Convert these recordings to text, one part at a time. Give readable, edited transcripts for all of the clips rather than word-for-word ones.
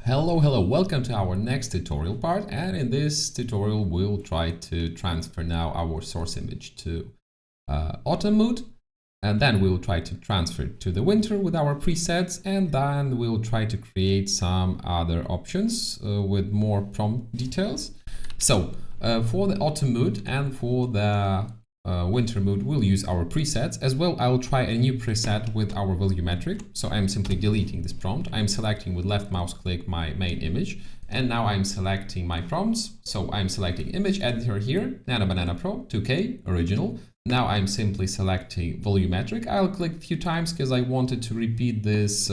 Hello, welcome to our next tutorial part, and in this tutorial we'll try to transfer now our source image to autumn mood, and then we'll try to transfer it to the winter with our presets, and then we'll try to create some other options with more prompt details. So for the autumn mood and for the winter mood, we'll use our presets. As well, I'll try a new preset with our volumetric. So I'm simply deleting this prompt. I'm selecting with left mouse click my main image. And now I'm selecting my prompts. So I'm selecting image editor here, NanoBanana Pro, 2K, original. Now I'm simply selecting volumetric. I'll click a few times because I wanted to repeat this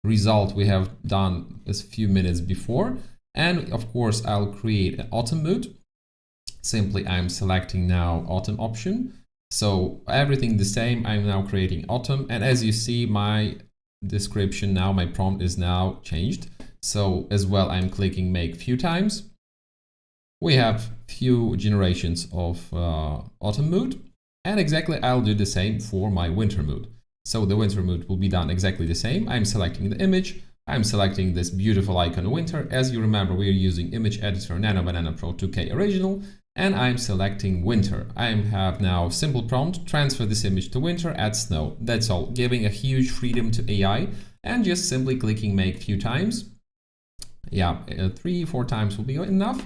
result we have done a few minutes before. And of course, I'll create an autumn mood. Simply, I'm selecting now autumn option. So everything the same, I'm now creating autumn. And as you see, my description now, my prompt is now changed. So as well, I'm clicking make few times. We have few generations of autumn mood. And exactly, I'll do the same for my winter mood. So the winter mood will be done exactly the same. I'm selecting the image. I'm selecting this beautiful icon winter. As you remember, we're using image editor NanoBanana Pro 2K original. And I'm selecting winter. I have now simple prompt, transfer this image to winter, add snow. That's all, giving a huge freedom to AI and just simply clicking make few times. Yeah, 3-4 times will be enough.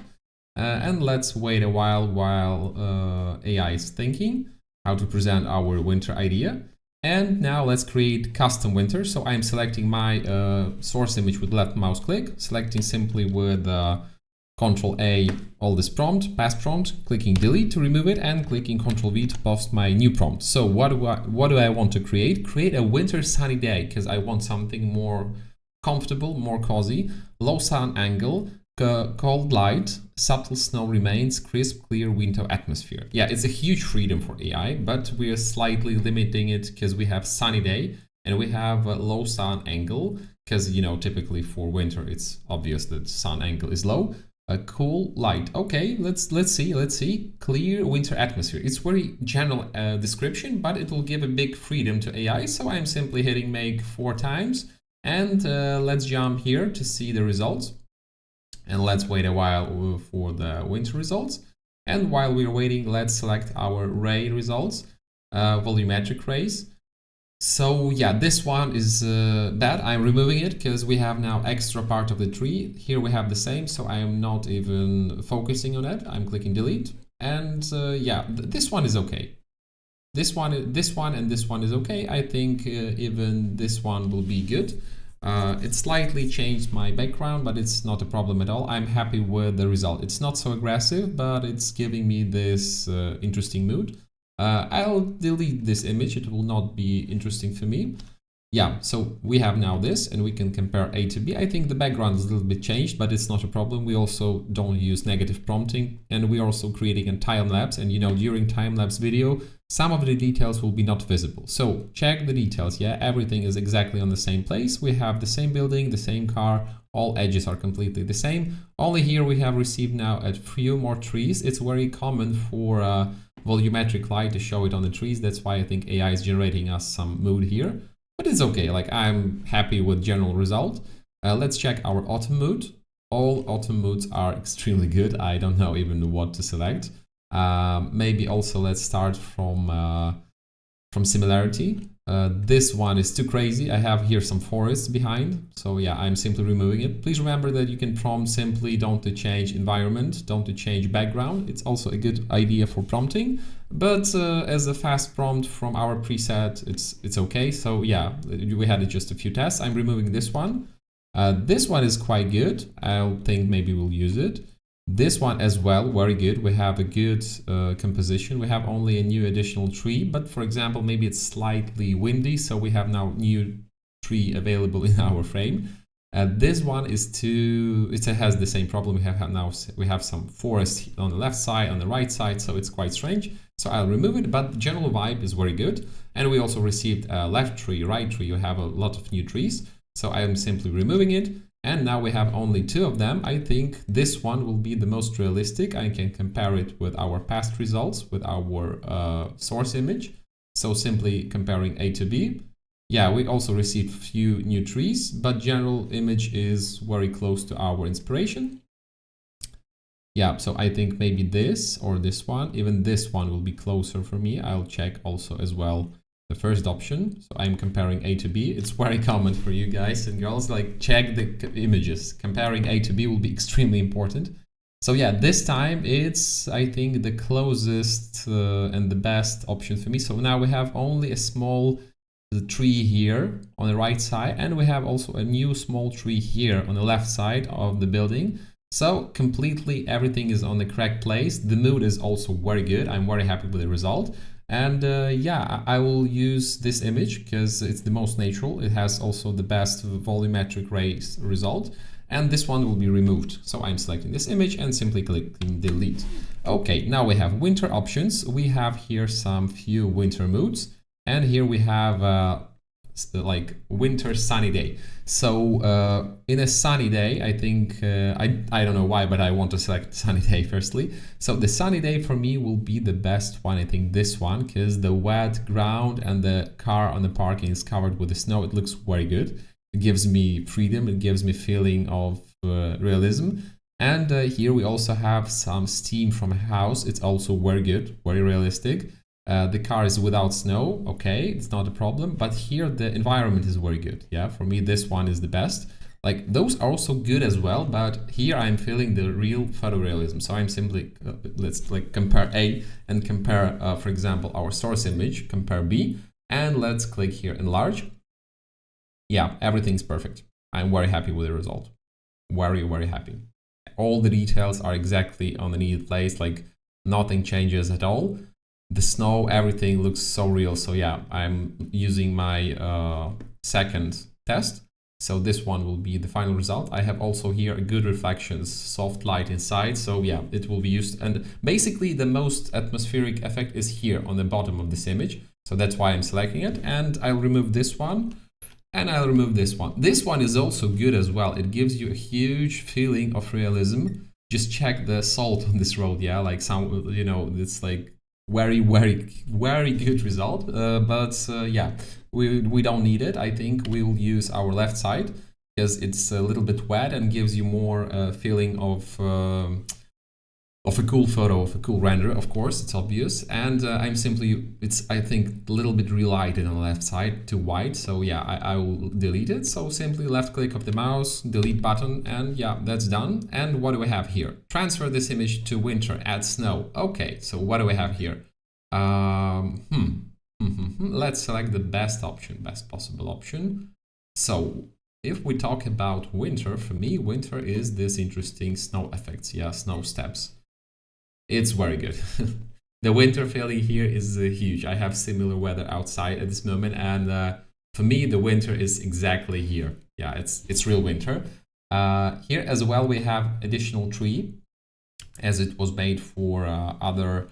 And let's wait a while AI is thinking how to present our winter idea. And now let's create custom winter. So I'm selecting my source image with left mouse click, selecting simply with Control A, all this prompt, past prompt, clicking delete to remove it, and clicking Control V to post my new prompt. So what do I want to create? Create a winter sunny day, because I want something more comfortable, more cozy, low sun angle, cold light, subtle snow remains, crisp, clear winter atmosphere. Yeah, it's a huge freedom for AI, but we are slightly limiting it because we have sunny day and we have a low sun angle, because, you know, typically for winter, it's obvious that sun angle is low. A cool light. Okay, let's see. Clear winter atmosphere. It's very general description, but it will give a big freedom to AI. So I'm simply hitting make 4 times, and let's jump here to see the results. And let's wait a while for the winter results. And while we're waiting, let's select our ray results, volumetric rays. So yeah, this one is bad. I'm removing it because we have now extra part of the tree. Here we have the same, so I am not even focusing on it. I'm clicking delete, and yeah, this one is okay. This one, and this one is okay. I think even this one will be good. It slightly changed my background, but it's not a problem at all. I'm happy with the result. It's not so aggressive, but it's giving me this interesting mood. I'll delete this image, it will not be interesting for me. Yeah, so we have now this, and we can compare A to B. I think the background is a little bit changed, but it's not a problem. We also don't use negative prompting, and we're also creating a time-lapse. And you know, during time-lapse video, some of the details will be not visible. So check the details, yeah, everything is exactly on the same place. We have the same building, the same car, all edges are completely the same. Only here we have received now a few more trees. It's very common for volumetric light to show it on the trees. That's why I think AI is generating us some mood here, but it's okay. Like, I'm happy with general result. Let's check our autumn mood. All autumn moods are extremely good. I don't know even what to select. Maybe also let's start from similarity. This one is too crazy. I have here some forests behind. So yeah, I'm simply removing it. Please remember that you can prompt simply don't to change environment, don't to change background. It's also a good idea for prompting, but as a fast prompt from our preset, it's okay. So yeah, we had just a few tests. I'm removing this one. This one is quite good. I think maybe we'll use it. This one as well, very good. We have a good composition. We have only a new additional tree, but for example, maybe it's slightly windy, so we have now new tree available in our frame. This one is it has the same problem. We have some forest on the left side, on the right side, so it's quite strange. So I'll remove it, but the general vibe is very good. And we also received a left tree, right tree. You have a lot of new trees, so I am simply removing it. And now we have only 2 of them. I think this one will be the most realistic. I can compare it with our past results, with our source image. So simply comparing A to B. Yeah, we also received few new trees, but general image is very close to our inspiration. Yeah, so I think maybe this or this one, even this one will be closer for me. I'll check also as well the first option. So I'm comparing A to B. It's very common for you guys and girls, like check the images. Comparing A to B will be extremely important. So yeah, this time it's, I think, the closest and the best option for me. So now we have only a small tree here on the right side, and we have also a new small tree here on the left side of the building. So completely everything is on the correct place. The mood is also very good. I'm very happy with the result. And yeah, I will use this image because it's the most natural. It has also the best volumetric rays result. And this one will be removed. So I'm selecting this image and simply clicking delete. Okay, now we have winter options. We have here some few winter moods. And here we have like winter sunny day. So in a sunny day, I think, I don't know why, but I want to select sunny day firstly. So the sunny day for me will be the best one, I think this one, because the wet ground and the car on the parking is covered with the snow. It looks very good. It gives me freedom. It gives me feeling of realism. And here we also have some steam from a house. It's also very good, very realistic. The car is without snow, okay, it's not a problem, but here the environment is very good. Yeah, for me this one is the best. Like those are also good as well, but here I'm feeling the real photorealism. So I'm simply let's like compare A and compare, for example, our source image, compare B, and let's click here enlarge. Yeah, everything's perfect. I'm very happy with the result. Very, very happy. All the details are exactly on the needed place, like nothing changes at all. The snow, everything looks so real. So yeah, I'm using my second test. So this one will be the final result. I have also here a good reflections, soft light inside. So yeah, it will be used. And basically the most atmospheric effect is here on the bottom of this image. So that's why I'm selecting it. And I'll remove this one. And I'll remove this one. This one is also good as well. It gives you a huge feeling of realism. Just check the salt on this road. Yeah, like some, you know, it's like very good result, but yeah, we don't need it. I think we'll use our left side because it's a little bit wet and gives you more feeling of a cool photo, of a cool render. Of course, it's obvious. And I'm simply, it's, I think, a little bit relighted on the left side to white. So yeah, I will delete it. So simply left click of the mouse, delete button, and yeah, that's done. And what do we have here? Transfer this image to winter, add snow. Okay, so what do we have here? Let's select the best option, best possible option. So if we talk about winter, for me, winter is this interesting snow effects. Yeah, snow steps. It's very good. The winter feeling here is huge. I have similar weather outside at this moment, and for me the winter is exactly here. Yeah, it's real winter. Here as well we have additional tree, as it was made for other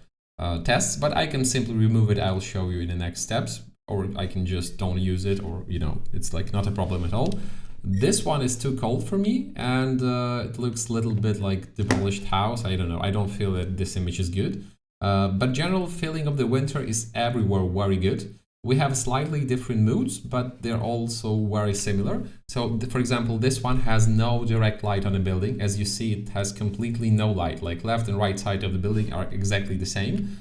tests, but I can simply remove it. I'll show you in the next steps, or I can just don't use it, or you know, it's like not a problem at all. This one is too cold for me, and it looks a little bit like demolished house. I don't know. I don't feel that this image is good. But general feeling of the winter is everywhere very good. We have slightly different moods, but they're also very similar. So, for example, this one has no direct light on the building. As you see, it has completely no light. Like left and right side of the building are exactly the same.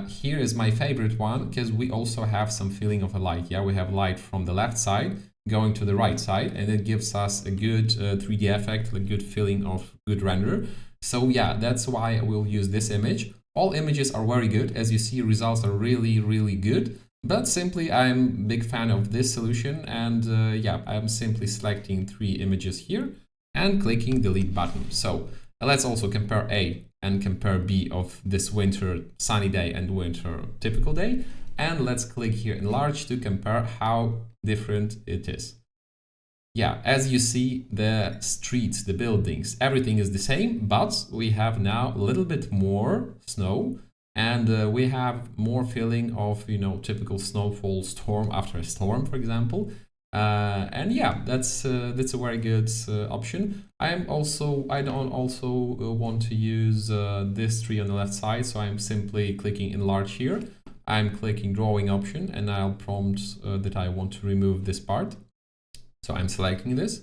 Here is my favorite one because we also have some feeling of a light. Yeah, we have light from the left side going to the right side, and it gives us a good 3D effect, a good feeling of good render. So yeah, that's why we'll use this image. All images are very good. As you see, results are really good. But simply, I'm a big fan of this solution, and yeah, I'm simply selecting 3 images here and clicking delete button. So let's also compare A and compare B of this winter sunny day and winter typical day. And let's click here enlarge to compare how different it is. Yeah, as you see, the streets, the buildings, everything is the same, but we have now a little bit more snow, and we have more feeling of, you know, typical snowfall storm after a storm, for example. And yeah, that's a very good option. I don't also want to use this tree on the left side, so I'm simply clicking enlarge here. I'm clicking drawing option and I'll prompt that I want to remove this part. So I'm selecting this.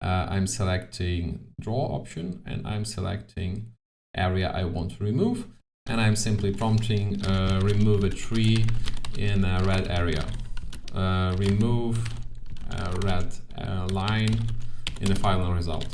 I'm selecting draw option and I'm selecting area I want to remove. And I'm simply prompting remove a tree in a red area. Remove a red line in the final result.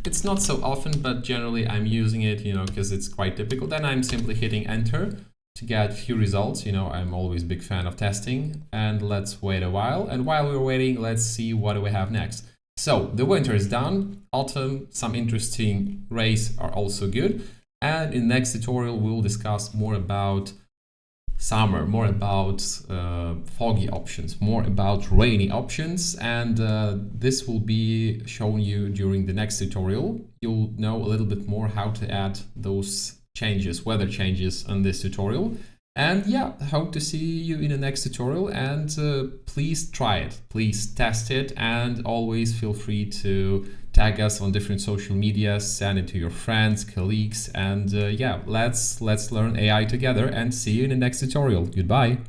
It's not so often, but generally I'm using it, because it's quite typical. Then I'm simply hitting enter to get few results. I'm always a big fan of testing. And let's wait a while. And while we're waiting, let's see what do we have next. So the winter is done, autumn, some interesting rays are also good. And in the next tutorial, we'll discuss more about summer, more about foggy options, more about rainy options, and this will be shown you during the next tutorial. You'll know a little bit more how to add those changes, weather changes on this tutorial. And yeah, hope to see you in the next tutorial, and please try it, please test it, and always feel free to tag us on different social media, send it to your friends, colleagues, and yeah, let's learn AI together, and see you in the next tutorial. Goodbye.